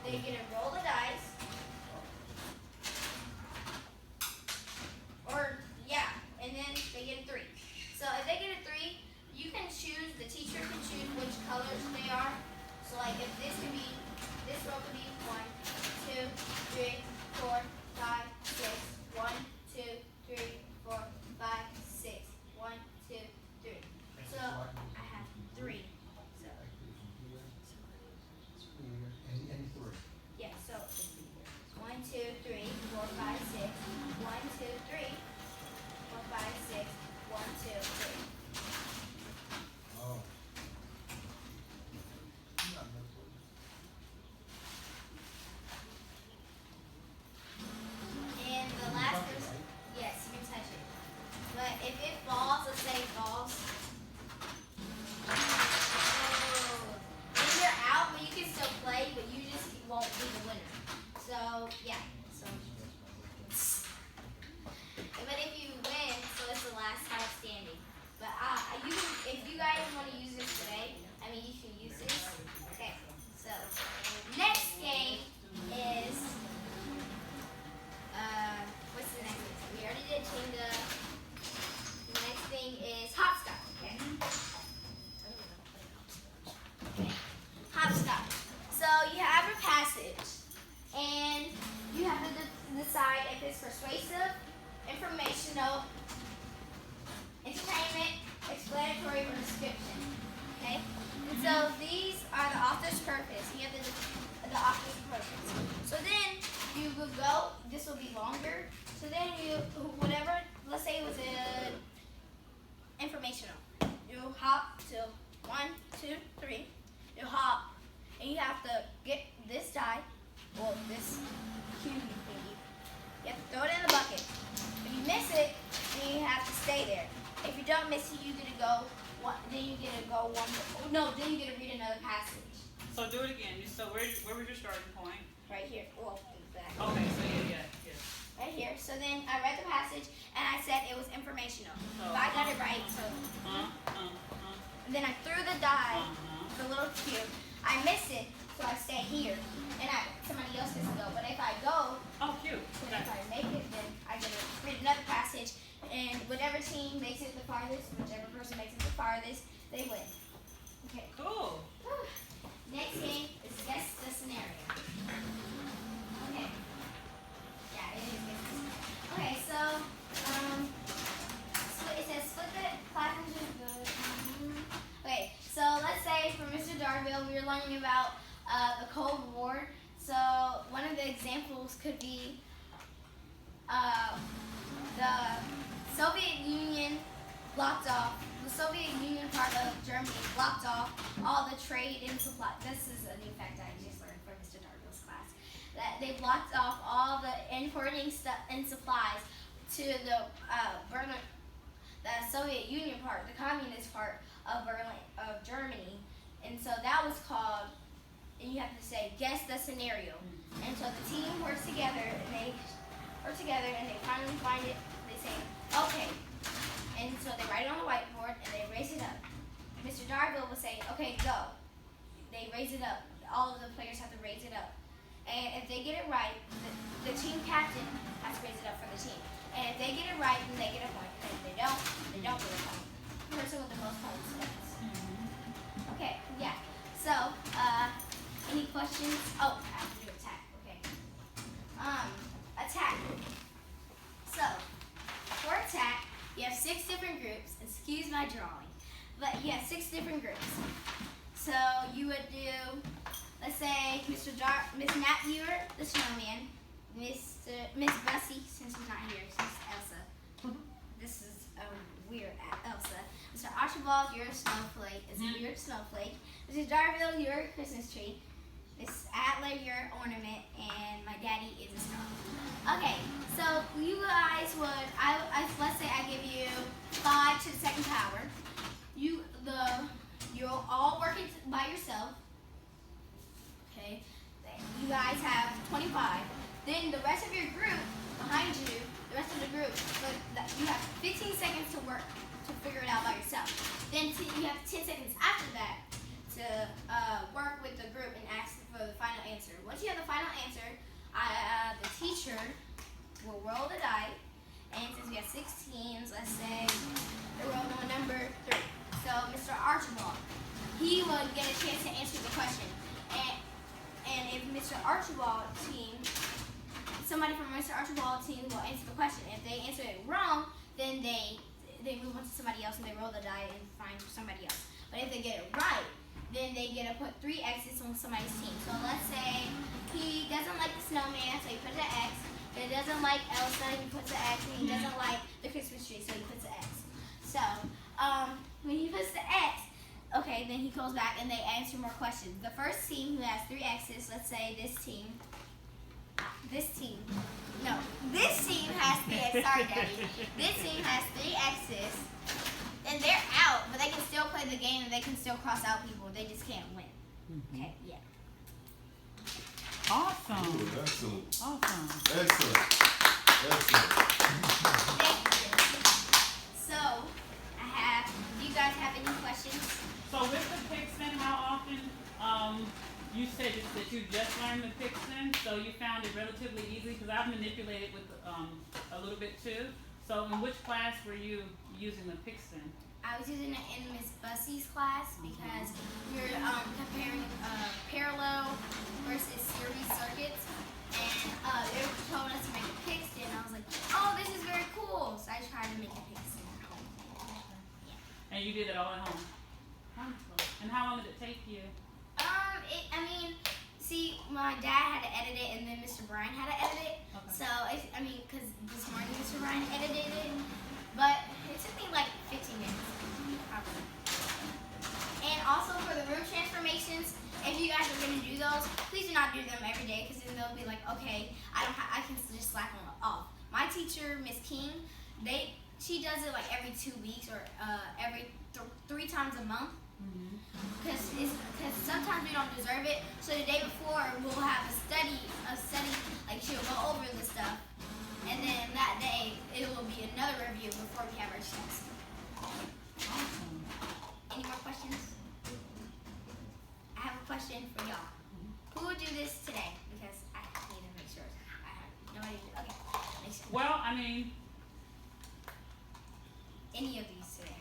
they're going to roll the dice. Or, yeah, and then they get a 3. So if they get a 3, you can choose, the teacher can choose which colors they are. So like if this row could be 1, 2, 3, 4, 5, 6. 1, 2, 3, 4, 5, 6. 1, 2, 3. So I have 3. So Any 3. yeah, so 1, 2, 3, 4, 5, 6. 1, 2, 3, 4, 5, 6. 1, 2, 3. Oh. And the last person, yes, you can touch it. But if it falls, let's say it falls. Oh, then you're out, but you can still play, but you just won't be the winner. So yeah, so. But if you win, so it's the last time standing. But you can, if you guys want to use this today, I mean you can use this. Okay, so next game is. What's the next thing? We already did Jenga. The next thing is hopscotch. Okay. Okay. Hopscotch. So you have a passage, and you have to decide if it's persuasive, informational, entertainment, explanatory, or description. Okay. And so these are the author's purpose. You have the author's purpose. So then you will go. This will be longer. So then whatever. Let's say it was informational. You hop to 1, 2, 3. You hop, and you have to get this die, or this cube thingy. You have to throw it in the bucket. If you miss it, then you have to stay there. If you don't miss it, you get to go. Then you get to go one more. No, then you get to read another passage. So do it again. So where was your starting point? Right here. Well, back. Okay, so yeah. Right here. So then I read the passage and I said it was informational. So I got it right. So. And then I threw the die, the little cube. I miss it, so I stay here, and somebody else gets to go. But if I go, cute. Then if I make it, then I get to read another passage, and whatever team makes it the farthest, whichever person makes it the farthest, they win. Okay. Cool. Next game is guess the scenario. Okay. Yeah, it is guess the scenario. Okay, so it says split the class into the. Okay, so let's say for Mr. Darville, we were learning about the Cold War. So one of the examples could be the Soviet Union blocked off. The Soviet Union part of Germany blocked off all the trade and supply. This is a new fact I just learned from Mr. Darville's class. That they blocked off all the importing stuff and supplies to the Soviet Union part, the communist part of Germany, and so that was called. And you have to say guess the scenario. And so the team works together, and they finally find it. They say okay, and so they write it on the whiteboard and they raise it up. Mr. Darville will say okay, go. They raise it up. All of the players have to raise it up, and if they get it right, the team captain has to raise it up for the team. And if they get it right, then they get a point. And if they don't get a point. The person with the most points wins. Okay, yeah. So, any questions? Oh, I have to do attack. Okay. Attack. So, for attack, you have 6 different groups. Excuse my drawing, but you have 6 different groups. So you would do, let's say, Miss Nat, you're the snowman. Miss Bussy, since he's not here, since Elsa. This is a weird Elsa. Mr. Archibald, you're a snowflake. It's a weird snowflake. Mrs. Darville, you're a Christmas tree. Miss Adler, you're an ornament, and my daddy is a star. Okay, so you guys would, let's say I give you 5 to the second power. You're all working by yourself. Okay, you guys have 25. Then the rest of your group behind you, the rest of the group, you have 15 seconds to work to figure it out by yourself. Then you have 10 seconds after that to work with the group and ask for the final answer. Once you have the roll the die, and since we have 6 teams, let's say they're rolling on number 3. So Mr. Archibald, he will get a chance to answer the question. And if Mr. Archibald team, somebody from Mr. Archibald team will answer the question. If they answer it wrong, then they move on to somebody else and they roll the die and find somebody else. But if they get it right, then they get to put 3 X's on somebody's team. So let's say he doesn't like the snowman, so he puts an X. But he doesn't like Elsa, he puts an X. And he doesn't like the Christmas tree, so he puts an X. So when he puts the X, okay, then he goes back and they answer more questions. The first team who has 3 X's, let's say this team has 3 X's. Sorry, Daddy. This team has 3 X's. And they're out, but they can still play the game and they can still cross out people. They just can't win. Okay, yeah. Awesome. Ooh, excellent. Awesome. Excellent. Excellent. Thank you. So, do you guys have any questions? So with the Pixin, how often, you said that you just learned the Pixin, so you found it relatively easy, because I've manipulated with a little bit too. So in which class were you using the Pixin? I was using it in Miss Bussey's class because you're comparing parallel versus series circuits, and they told us to make a Pixin. I was like, oh, this is very cool. So I tried to make a Pixin at home. Yeah. And you did it all at home? Wonderful. And how long did it take you? See, my dad had to edit it, and then Mr. Brian had to edit it. Okay. So, because this morning Mr. Brian edited it, but it took me like 15 minutes, probably. And also for the room transformations, if you guys are going to do those, please do not do them every day, because then they'll be like, okay, I can just slack them off. My teacher, Miss King, she does it like every 2 weeks or every 3 times a month. Because sometimes we don't deserve it. So the day before we'll have a study, like she'll go over the stuff, and then that day it will be another review before we have our test. Awesome. Any more questions? I have a question for y'all. Who will do this today? Because I need to make sure I have nobody. Okay, make sure. Well, I mean, Any of these today?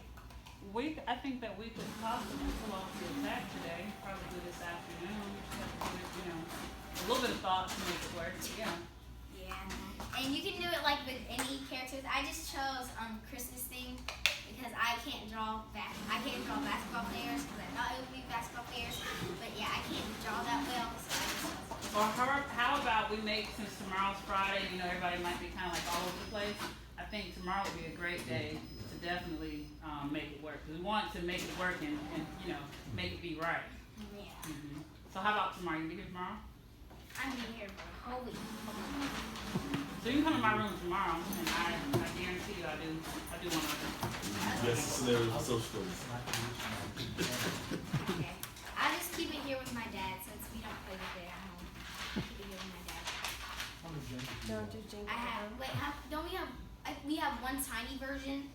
I think that we could possibly pull off the attack today, probably this afternoon. Just have to give it, a little bit of thought to make it work. Yeah. Yeah. And you can do it like with any characters. I just chose Christmas theme because I can't draw basketball players because I thought it would be basketball players. But yeah, I can't draw that well, so I just chose it. Or how about we make, since tomorrow's Friday, everybody might be kind of like all over the place. I think tomorrow would be a great day to definitely make it work. We want to make it work and make it be right. Yeah. So how about tomorrow? You be here tomorrow? I'm gonna be here for a whole week. So you can come to my room tomorrow, and I guarantee you I do one of them. That's the scenario of social studies. Okay. I'll just keep it here with my dad since we don't play with it at home. Keep it here with my dad. Don't do jingle. Don't we have? We have one tiny version,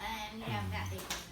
and we have that big one.